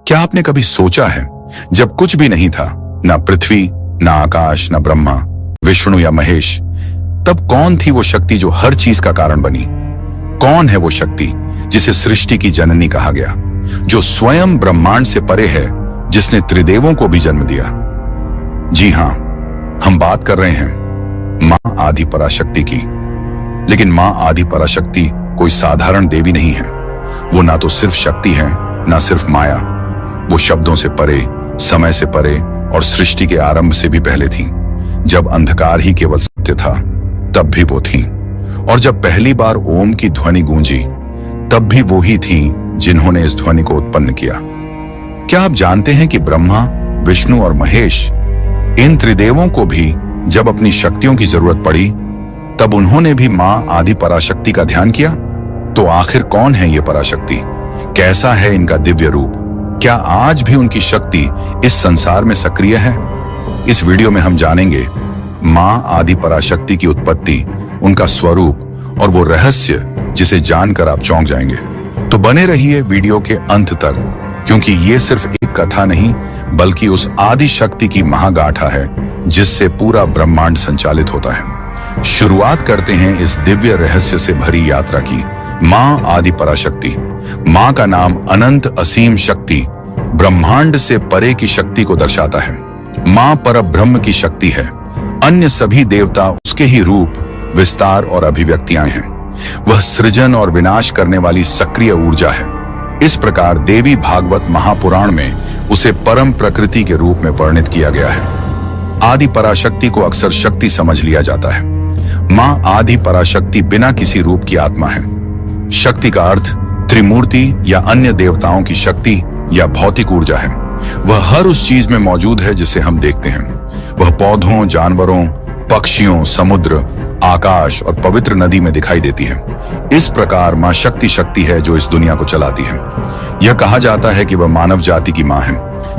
क्या आपने कभी सोचा है, जब कुछ भी नहीं था, ना पृथ्वी, ना आकाश, ना ब्रह्मा, विष्णु या महेश, तब कौन थी वो शक्ति जो हर चीज का कारण बनी? कौन है वो शक्ति जिसे सृष्टि की जननी कहा गया, जो स्वयं ब्रह्मांड से परे है, जिसने त्रिदेवों को भी जन्म दिया? जी हां, हम बात कर रहे हैं मां आदि पराशक्ति की। लेकिन मां आदि पराशक्ति कोई साधारण देवी नहीं है। वो ना तो सिर्फ शक्ति है, ना सिर्फ माया। वो शब्दों से परे, समय से परे और सृष्टि के आरंभ से भी पहले थी। जब अंधकार ही केवल सत्य था, तब भी वो थी। और जब पहली बार ओम की ध्वनि गूंजी, तब भी वो ही थी जिन्होंने इस ध्वनि को उत्पन्न किया। क्या आप जानते हैं कि ब्रह्मा, विष्णु और महेश, इन त्रिदेवों को भी जब अपनी शक्तियों की जरूरत पड़ी, तब उन्होंने भी मां आदि पराशक्ति का ध्यान किया? तो आखिर कौन है ये पराशक्ति? कैसा है इनका दिव्य रूप? क्या आज भी उनकी शक्ति इस संसार में सक्रिय है? इस वीडियो में हम जानेंगे मां आदि पराशक्ति की उत्पत्ति, उनका स्वरूप और वो रहस्य जिसे जानकर आप चौंक जाएंगे। तो बने रहिए वीडियो के अंत तक, क्योंकि ये सिर्फ एक कथा नहीं, बल्कि उस आदि शक्ति की महागाथा है जिससे पूरा ब्रह्मांड संचालित होता है। शुरुआत करते हैं इस दिव्य रहस्य से भरी यात्रा की। मां आदि पराशक्ति। मां का नाम अनंत असीम शक्ति, ब्रह्मांड से परे की शक्ति को दर्शाता है। मां परब्रह्म की शक्ति है। अन्य सभी देवता उसके ही रूप, विस्तार और अभिव्यक्तियां हैं। वह सृजन और विनाश करने वाली सक्रिय ऊर्जा है। इस प्रकार देवी भागवत महापुराण में उसे परम प्रकृति के रूप में वर्णित किया गया है। आदि पराशक्ति को अक्सर शक्ति समझ लिया जाता है। मां आदि पराशक्ति बिना किसी रूप की आत्मा है। शक्ति का अर्थ त्रिमूर्ति या अन्य देवताओं की शक्ति या भौतिक ऊर्जा है। वह हर उस चीज में मौजूद है जिसे हम देखते हैं। वह पौधों, जानवरों, पक्षियों, समुद्र, आकाश और पवित्र नदी में दिखाई देती है। इस प्रकार मां शक्ति है जो इस दुनिया को चलाती है। यह कहा जाता है कि वह मानव जाति की मां है।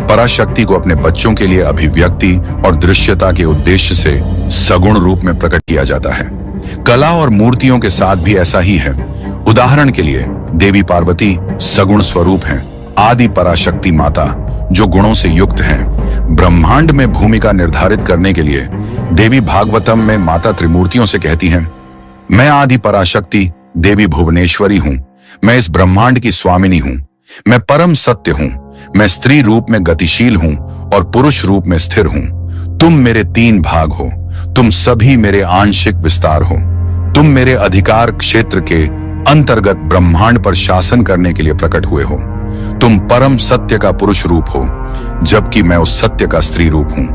पराशक्ति को अपने बच्चों के लिए अभिव्यक्ति और दृश्यता के उद्देश्य से सगुण रूप में प्रकट किया जाता है। कला और मूर्तियों के साथ भी ऐसा ही है। उदाहरण के लिए देवी पार्वती सगुण स्वरूप हैं। आदि पराशक्ति माता जो गुणों से युक्त हैं। ब्रह्मांड में भूमिका निर्धारित करने के लिए देवी भागवतम में माता त्रिमूर्तियों से कहती हैं, मैं आदि पराशक्ति देवी भुवनेश्वरी हूँ। मैं इस ब्रह्मांड की स्वामिनी हूँ। मैं परम सत्य हूँ। मैं स्त्री रूप में गतिशील हूँ और पुरुष रूप में स्थिर हूँ। तुम मेरे 3 भाग हो। तुम सभी मेरे आंशिक विस्तार हो। तुम मेरे अधिकार क्षेत्र के अंतर्गत ब्रह्मांड पर शासन करने के लिए प्रकट हुए हो। तुम परम सत्य का पुरुष रूप हो, जबकि मैं उस सत्य का स्त्री रूप हूँ।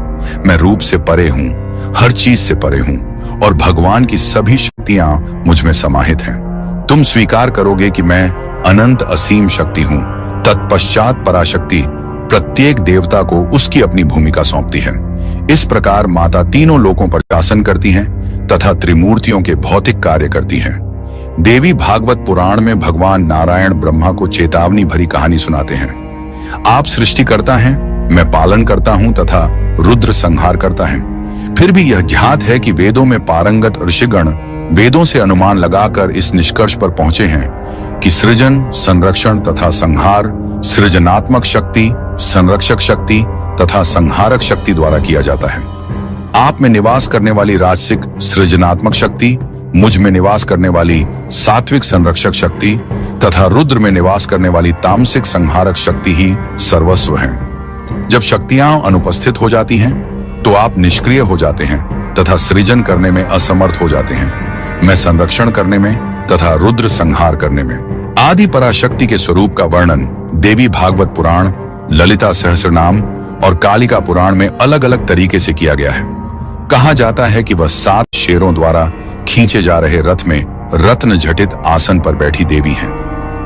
मैं रूप से परे हूँ, हर चीज से परे हूँ और भगवान की सभी शक्तियां मुझ में समाहित हैं। तुम स्वीकार करोगे कि मैं अनंत असीम शक्ति हूँ। तत्पश्चात पराशक्ति प्रत्येक देवता को उसकी अपनी भूमिका सौंपती है। इस प्रकार माता तीनों लोकों पर शासन करती हैं तथा त्रिमूर्तियों के भौतिक कार्य करती हैं। देवी भागवत पुराण में भगवान नारायण ब्रह्मा को चेतावनी भरी कहानी सुनाते हैं। आप सृष्टिकर्ता हैं, मैं पालन करता हूं तथा रुद्र संहार करता है। फिर भी यह ज्ञात है कि वेदों में पारंगत ऋषिगण वेदों से अनुमान लगाकर इस निष्कर्ष पर पहुंचे हैं कि सृजन, संरक्षण तथा संहार सृजनात्मक शक्ति, संरक्षक शक्ति तथा संहारक शक्ति द्वारा किया जाता है। आप में निवास करने वाली राजसिक सृजनात्मक शक्ति, मुझ में निवास करने वाली सात्विक संरक्षक शक्ति तथा रुद्र में निवास करने वाली तामसिक संहारक शक्ति ही सर्वस्व है। जब शक्तियां अनुपस्थित हो जाती हैं, तो आप निष्क्रिय हो जाते हैं तथा सृजन करने में असमर्थ हो जाते हैं। मैं संरक्षण करने में तथा रुद्र संहार करने में। आदि पराशक्ति के स्वरूप का वर्णन देवी भागवत पुराण, ललिता सहस्रनाम और कालिका पुराण में अलग अलग तरीके से किया गया है। कहा जाता है कि वह 7 शेरों द्वारा खींचे जा रहे रथ में रत्न जटित आसन पर बैठी देवी हैं।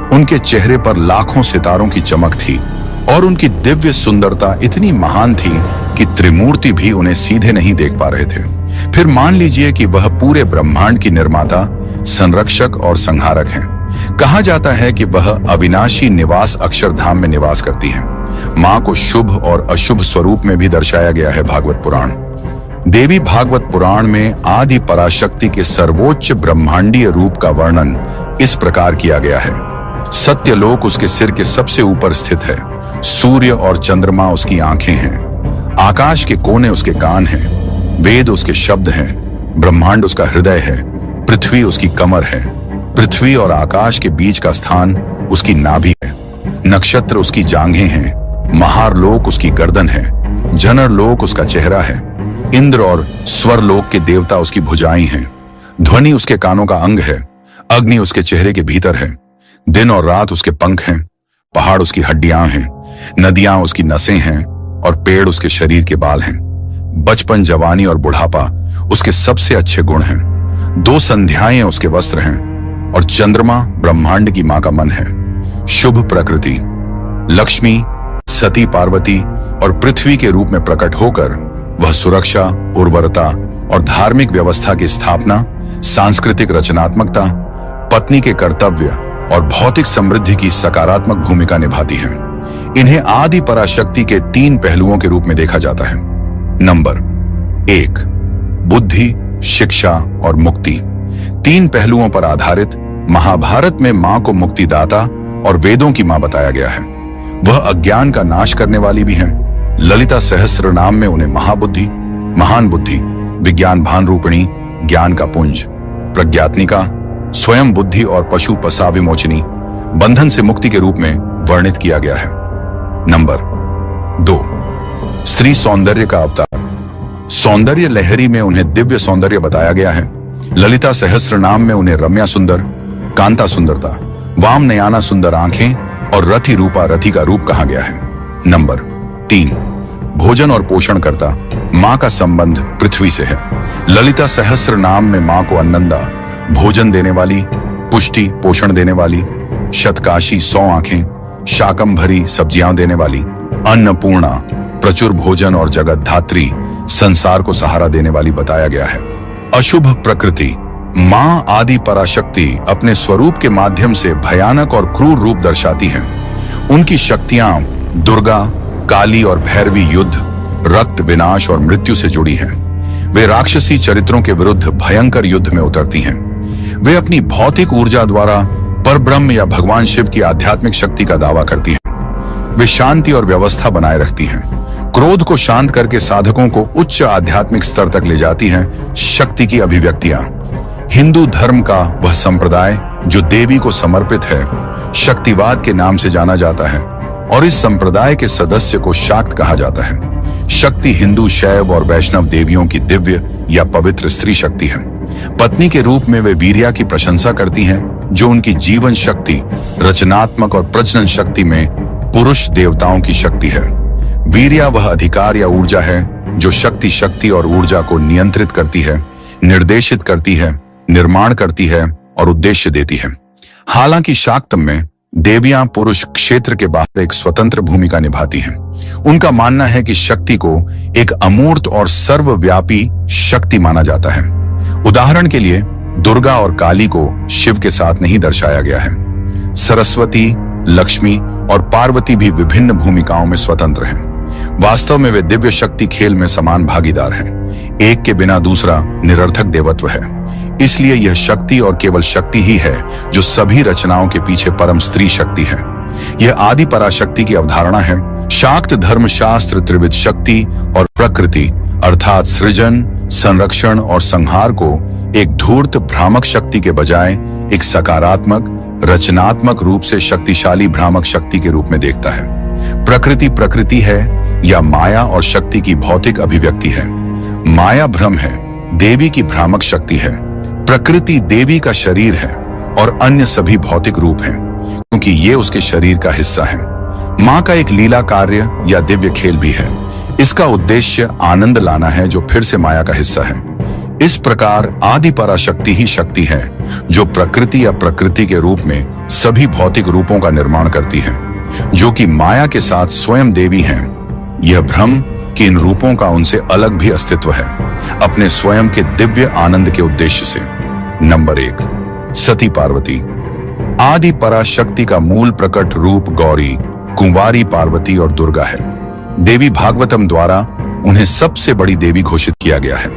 उनके चेहरे पर लाखों सितारों की चमक थी और उनकी दिव्य सुंदरता इतनी महान थी कि त्रिमूर्ति भी उन्हें सीधे नहीं देख पा रहे थे। फिर मान लीजिए कि वह पूरे ब्रह्मांड की निर्माता, संरक्षक और संहारक हैं। कहा जाता है कि वह अविनाशी निवास अक्षरधाम में निवास करती हैं। मां को शुभ और अशुभ स्वरूप में भी दर्शाया गया है भागवत पुराण। देवी भागवत पुराण में आदि पराशक्ति के सर्वोच्च ब्रह्मांडीय रूप का वर्णन इस प्रकार किया गया है। सत्यलोक उसके सिर के सबसे ऊपर स्थित है। सूर्य और चंद्रमा उसकी आंखें हैं, आकाश के कोने उसके कान हैं, वेद उसके शब्द हैं, ब्रह्मांड उसका हृदय है, पृथ्वी उसकी कमर है, पृथ्वी और आकाश के बीच का स्थान उसकी नाभि है, नक्षत्र उसकी जांघें हैं, महारलोक उसकी गर्दन है, जनरलोक उसका चेहरा है, इंद्र और स्वरलोक के देवता उसकी भुजाएं हैं, ध्वनि उसके कानों का अंग है, अग्नि उसके चेहरे के भीतर है, दिन और रात उसके पंख हैं, पहाड़ उसकी हड्डियां हैं, नदियां उसकी नसें हैं और पेड़ उसके शरीर के बाल हैं। बचपन, जवानी और बुढ़ापा उसके सबसे अच्छे गुण हैं। 2 संध्याएं उसके वस्त्र हैं और चंद्रमा ब्रह्मांड की मां का मन है। शुभ प्रकृति लक्ष्मी, सती पार्वती और पृथ्वी के रूप में प्रकट होकर वह सुरक्षा, उर्वरता और धार्मिक व्यवस्था की स्थापना, सांस्कृतिक रचनात्मकता, पत्नी के कर्तव्य और भौतिक समृद्धि की सकारात्मक भूमिका निभाती हैं। इन्हें आदि पराशक्ति के 3 पहलुओं के रूप में देखा जाता है। नंबर 1, बुद्धि, शिक्षा और मुक्ति। 3 पहलुओं पर आधारित महाभारत में मां को मुक्तिदाता और वेदों की मां बताया गया है। वह अज्ञान का नाश करने वाली भी हैं। ललिता सहस्त्र नाम में उन्हें महाबुद्धि, महान बुद्धि, विज्ञान भान रूपिणी, ज्ञान का पुंज, प्रज्ञात्मिका, स्वयं बुद्धि और पशु पसा विमोचनी, बंधन से मुक्ति के रूप में वर्णित किया गया है। नंबर 2, स्त्री सौंदर्य का अवतार। सौंदर्य लहरी में उन्हें दिव्य सौंदर्य बताया गया है। ललिता सहस्त्र नाम में उन्हें रम्या सुंदर, कांता सुंदरता, वाम नयाना सुंदर आंखें और रथी रूपा रथी का रूप कहा गया है। नंबर 3, भोजन और पोषण करता। मां का संबंध पृथ्वी से है। ललिता सहस्त्र नाम में मां को अन्नदा, भोजन देने वाली, पुष्टि पोषण देने वाली, शतकाशी 100 आंखें, शाकंभरी सब्जियां देने वाली, अन्नपूर्णा प्रचुर भोजन और जगत धात्री संसार को सहारा देने वाली बताया गया है। अशुभ प्रकृति मां आदि पराशक्ति अपने स्वरूप के माध्यम से भयानक और क्रूर रूप दर्शाती हैं। उनकी शक्तियां दुर्गा, काली और भैरवी युद्ध, रक्त, विनाश और मृत्यु से जुड़ी हैं। वे राक्षसी चरित्रों के विरुद्ध भयंकर युद्ध में उतरती हैं। वे अपनी भौतिक ऊर्जा द्वारा परब्रह्म या भगवान शिव की आध्यात्मिक शक्ति का दावा करती हैं। वे शांति और व्यवस्था बनाए रखती हैं, क्रोध को शांत करके साधकों को उच्च आध्यात्मिक स्तर तक ले जाती हैं। शक्ति की अभिव्यक्तियां हिंदू धर्म का वह संप्रदाय जो देवी को समर्पित है, शक्तिवाद के नाम से जाना जाता है और इस संप्रदाय के सदस्य को शाक्त कहा जाता है। शक्ति हिंदू, शैव और वैष्णव देवियों की दिव्य या पवित्र स्त्री शक्ति है। पत्नी के रूप में वे वीर्या की प्रशंसा करती हैं, जो उनकी जीवन शक्ति, रचनात्मक और प्रजनन शक्ति में पुरुष देवताओं की शक्ति है। वीर्या वह अधिकार या ऊर्जा है जो शक्ति और ऊर्जा को नियंत्रित करती है, निर्देशित करती है, निर्माण करती है और उद्देश्य देती है। हालांकि शाक्तम में देवियां पुरुष क्षेत्र के बाहर एक स्वतंत्र भूमिका निभाती हैं। उनका मानना है कि शक्ति को एक अमूर्त और सर्वव्यापी शक्ति माना जाता है। उदाहरण के लिए दुर्गा और काली को शिव के साथ नहीं दर्शाया गया है। सरस्वती, लक्ष्मी और पार्वती भी विभिन्न भूमिकाओं में स्वतंत्र हैं। वास्तव में वे दिव्य शक्ति खेल में समान भागीदार हैं। एक के बिना दूसरा निरर्थक देवत्व है। इसलिए यह शक्ति और केवल शक्ति ही है जो सभी रचनाओं के पीछे परम स्त्री शक्ति है। यह आदि पराशक्ति की अवधारणा है। शाक्त धर्मशास्त्र त्रिविध शक्ति और प्रकृति अर्थात सृजन, संरक्षण और संहार को एक धूर्त भ्रामक शक्ति के बजाय एक सकारात्मक, रचनात्मक रूप से शक्तिशाली भ्रामक शक्ति के रूप में देखता है। प्रकृति है या माया और शक्ति की भौतिक अभिव्यक्ति है। माया भ्रम है, देवी की भ्रामक शक्ति है। प्रकृति देवी का शरीर है और अन्य सभी भौतिक रूप हैं, क्योंकि ये उसके शरीर का हिस्सा है। मां का एक लीला कार्य या दिव्य खेल भी है। इसका उद्देश्य आनंद लाना है जो फिर से माया का हिस्सा है। इस प्रकार आदि पराशक्ति ही शक्ति है जो प्रकृति या प्रकृति के रूप में सभी भौतिक रूपों का निर्माण करती है, जो कि माया के साथ स्वयं देवी हैं। यह भ्रम कि इन रूपों का उनसे अलग भी अस्तित्व है, अपने स्वयं के दिव्य आनंद के उद्देश्य से। नंबर 1, सती पार्वती। आदि पराशक्ति का मूल प्रकट रूप गौरी, कुंवारी पार्वती और दुर्गा है। देवी भागवतम द्वारा उन्हें सबसे बड़ी देवी घोषित किया गया है।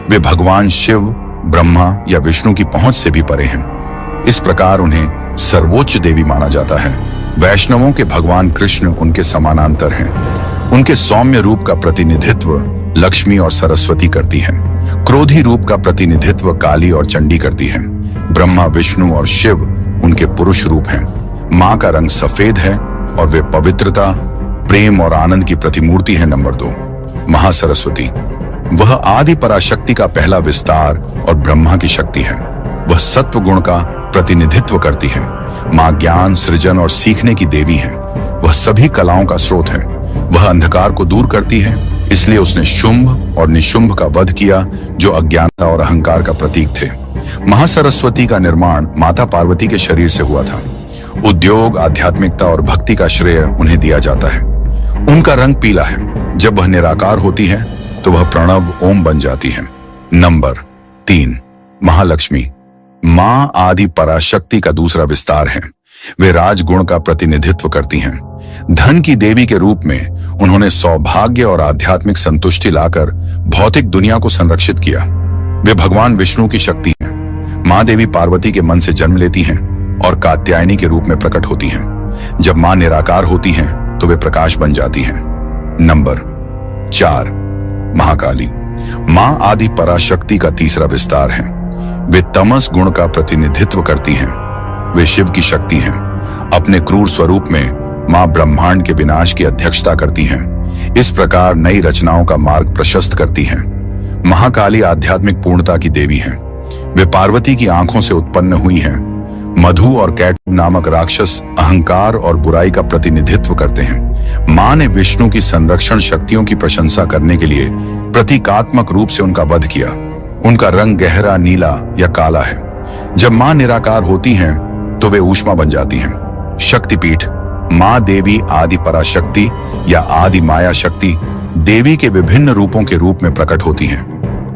वे भगवान शिव, ब्रह्मा या विष्णु की पहुंच से भी परे हैं। इस प्रकार उन्हें सर्वोच्च देवी माना जाता है। वैष्णवों के भगवान कृष्ण उनके समानांतर हैं। उनके सौम्य रूप का प्रतिनिधित्व लक्ष्मी और सरस्वती करती हैं। क्रोधी रूप का प्रतिनिधित्व काली और चंडी करती हैं। ब्रह्मा, विष्णु और शिव उनके पुरुष रूप हैं। मां का रंग सफेद है और वे पवित्रता, प्रेम और आनंद की प्रतिमूर्ति है। नंबर 2, महासरस्वती। वह आदि पराशक्ति का पहला विस्तार और ब्रह्मा की शक्ति है। वह सत्व गुण का प्रतिनिधित्व करती है। मां ज्ञान, सृजन और सीखने की देवी है। वह सभी कलाओं का स्रोत है। वह अंधकार को दूर करती है, इसलिए उसने शुंभ और निशुंभ का वध किया, जो अज्ञानता और अहंकार का प्रतीक थे। महासरस्वती का निर्माण माता पार्वती के शरीर से हुआ था। उद्योग, आध्यात्मिकता और भक्ति का श्रेय उन्हें दिया जाता है। उनका रंग पीला है। जब वह निराकार होती है तो वह प्रणव ओम बन जाती है। नंबर 3, महालक्ष्मी। मां आदि पराशक्ति का दूसरा विस्तार है। वे राजगुण का प्रतिनिधित्व करती हैं। धन की देवी के रूप में उन्होंने सौभाग्य और आध्यात्मिक संतुष्टि लाकर भौतिक दुनिया को संरक्षित किया। वे भगवान विष्णु की शक्ति हैं। मां देवी पार्वती के मन से जन्म लेती हैं और कात्यायनी के रूप में प्रकट होती हैं। जब मां निराकार होती हैं तो वे प्रकाश बन जाती हैं। नंबर 4, महाकाली। मां आदि पराशक्ति का तीसरा विस्तार है। वे तमस गुण का प्रतिनिधित्व करती हैं। वे शिव की शक्ति हैं। अपने क्रूर स्वरूप में मां ब्रह्मांड के विनाश की अध्यक्षता करती हैं। इस प्रकार नई रचनाओं का मार्ग प्रशस्त करती हैं। महाकाली आध्यात्मिक पूर्णता की देवी हैं। वे पार्वती की आंखों से उत्पन्न हुई हैं। मधु और कैट नामक राक्षस अहंकार और बुराई का प्रतिनिधित्व करते हैं। मां ने विष्णु की संरक्षण शक्तियों की प्रशंसा करने के लिए प्रतीकात्मक रूप से उनका वध किया। उनका रंग गहरा नीला या काला है। जब मां निराकार होती हैं तो वे ऊष्मा बन जाती हैं। शक्तिपीठ। मां देवी आदि पराशक्ति या आदि माया शक्ति देवी के विभिन्न रूपों के रूप में प्रकट होती हैं।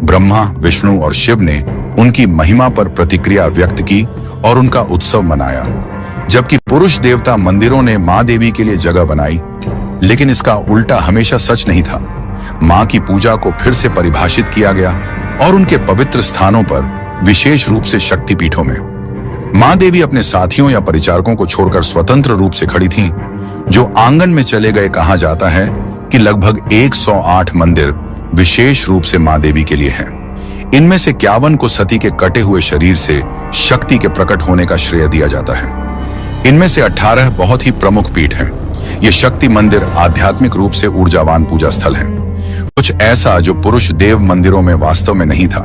ब्रह्मा, विष्णु और शिव ने उनकी महिमा पर प्रतिक्रिया व्यक्त की और उनका उत्सव मनाया, जबकि पुरुष देवता मंदिरों ने मां देवी के लिए जगह बनाई। लेकिन इसका उल्टा हमेशा सच नहीं था। मां की पूजा को फिर से परिभाषित किया गया और उनके पवित्र स्थानों पर, विशेष रूप से शक्तिपीठों में, मां देवी अपने साथियों या परिचारकों को छोड़कर स्वतंत्र रूप से खड़ी थीं। जो आंगन में चले गए, कहा जाता है कि लगभग 108 मंदिर विशेष रूप से मां देवी के लिए हैं। इनमें से 51 को सती के कटे हुए शरीर से शक्ति के प्रकट होने का श्रेय दिया जाता है। इनमें से 18 बहुत ही प्रमुख पीठ हैं। ये शक्ति मंदिर आध्यात्मिक रूप से ऊर्जावान पूजा स्थल हैं। कुछ ऐसा जो पुरुष देव मंदिरों में वास्तव में नहीं था।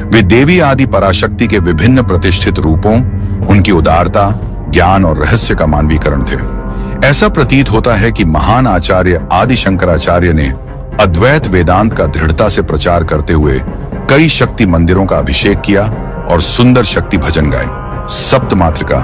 वे देवी आदि पराशक्ति के विभिन्न प्रतिष्ठित रूपों, उनकी उदारता, ज्ञान और रहस्य का मानवीकरण थे। ऐसा प्रतीत होता है कि महान आचार्य आदि शंकराचार्य ने अद्वैत वेदांत का दृढ़ता से प्रचार करते हुए कई शक्ति मंदिरों का अभिषेक किया और सुंदर शक्ति भजन गाए। सप्त मातृका।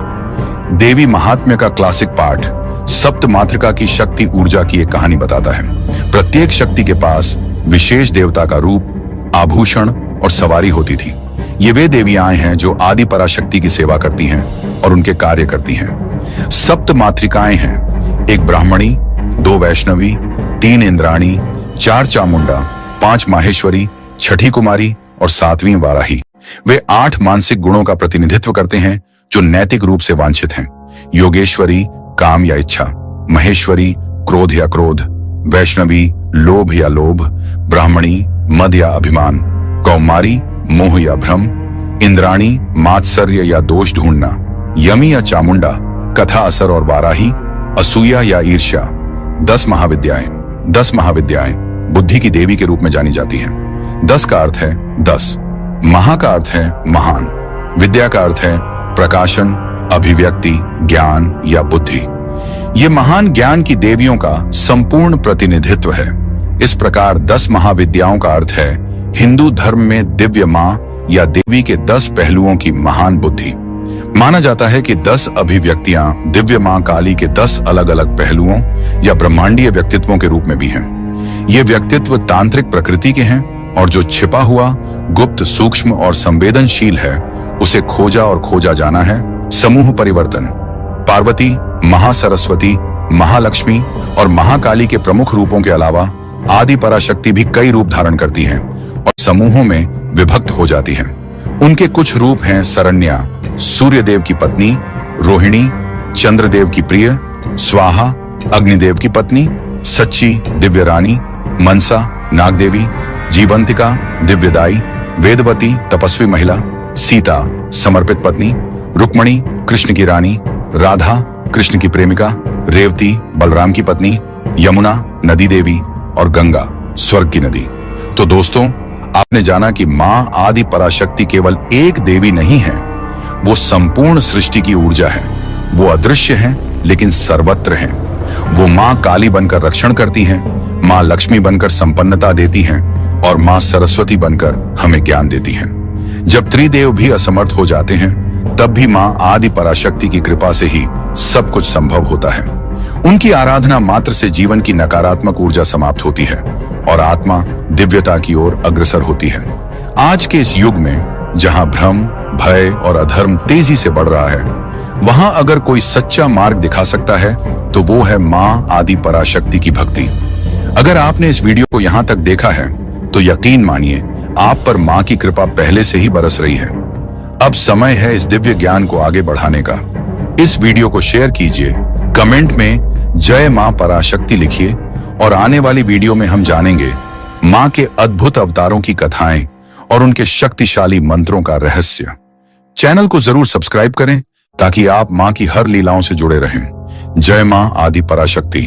देवी महात्म्य का क्लासिक पाठ सप्त मातृका की शक्ति ऊर्जा की एक कहानी बताता है। प्रत्येक शक्ति के पास विशेष देवता का रूप, आभूषण और सवारी होती थी। ये वे देवियां हैं जो आदि पराशक्ति की सेवा करती हैं और उनके कार्य करती हैं। सप्त मातृकाएं हैं: 1 ब्राह्मणी, 2 वैष्णवी, 3 इंद्राणी, 4 चामुंडा, 5 माहेश्वरी, 6ठी कुमारी और 7वीं वाराही। वे 8 मानसिक गुणों का प्रतिनिधित्व करते हैं जो नैतिक रूप से वांछित हैं। योगेश्वरी काम या इच्छा, महेश्वरी क्रोध या क्रोध, वैष्णवी लोभ या लोभ, ब्राह्मणी मद या अभिमान, कौमारी मोह या भ्रम, इंद्राणी मात्सर्य या दोष ढूंढना, यमी या चामुंडा कथा असर और वाराही असूया या ईर्ष्या। 10 महाविद्याएं बुद्धि की देवी के रूप में जानी जाती हैं। 10 का अर्थ है 10, महा का अर्थ है महान, विद्या का अर्थ है प्रकाशन, अभिव्यक्ति, ज्ञान या बुद्धि। ये महान ज्ञान की देवियों का संपूर्ण प्रतिनिधित्व है। इस प्रकार 10 महाविद्याओं का अर्थ है हिंदू धर्म में दिव्य मां या देवी के 10 पहलुओं की महान बुद्धि। माना जाता है कि 10 अभिव्यक्तियां दिव्य मां काली के 10 अलग अलग पहलुओं या ब्रह्मांडीय व्यक्तित्वों के रूप में भी हैं। ये व्यक्तित्व तांत्रिक प्रकृति के हैं और जो छिपा हुआ, गुप्त, सूक्ष्म और संवेदनशील है उसे खोजा और खोजा जाना है। समूह परिवर्तन। पार्वती, महासरस्वती, महालक्ष्मी और महाकाली के प्रमुख रूपों के अलावा आदि पराशक्ति भी कई रूप धारण करती हैं और समूहों में विभक्त हो जाती हैं। उनके कुछ रूप हैं: सरन्या सूर्यदेव की पत्नी, रोहिणी चंद्रदेव की प्रिय, स्वाहा अग्निदेव की पत्नी, सच्ची दिव्य रानी, मनसा नाग देवी, जीवंतिका दिव्यदाई, वेदवती तपस्वी महिला, सीता समर्पित पत्नी, रुक्मणी कृष्ण की रानी, राधा कृष्ण की प्रेमिका, रेवती बलराम की पत्नी, यमुना नदी देवी और गंगा स्वर्ग की नदी। तो दोस्तों, आपने जाना कि मां आदि पराशक्ति केवल एक देवी नहीं है, वो संपूर्ण सृष्टि की ऊर्जा है। वो अदृश्य है लेकिन सर्वत्र है। वो मां काली बनकर रक्षण करती हैं, मां लक्ष्मी बनकर संपन्नता देती हैं और मां सरस्वती बनकर हमें ज्ञान देती हैं। जब त्रिदेव भी असमर्थ हो जाते हैं, तब भी मां आदि पराशक्ति की कृपा से ही सब कुछ संभव होता है। उनकी आराधना मात्र से जीवन की नकारात्मक ऊर्जा समाप्त होती है और आत्मा दिव्यता की ओर अग्रसर होती है। आज के इस युग में जहां भ्रम, भय और अधर्म तेजी से बढ़ रहा है, वहां अगर कोई सच्चा मार्ग दिखा सकता है तो वो है मां आदि पराशक्ति की भक्ति। अगर आपने इस वीडियो को यहां तक देखा है तो यकीन मानिए आप पर मां की कृपा पहले से ही बरस रही है। अब समय है इस दिव्य ज्ञान को आगे बढ़ाने का। इस वीडियो को शेयर कीजिए, कमेंट में जय मां पराशक्ति लिखिए और आने वाली वीडियो में हम जानेंगे मां के अद्भुत अवतारों की कथाएं और उनके शक्तिशाली मंत्रों का रहस्य। चैनल को जरूर सब्सक्राइब करें ताकि आप मां की हर लीलाओं से जुड़े रहें। जय मां आदि पराशक्ति।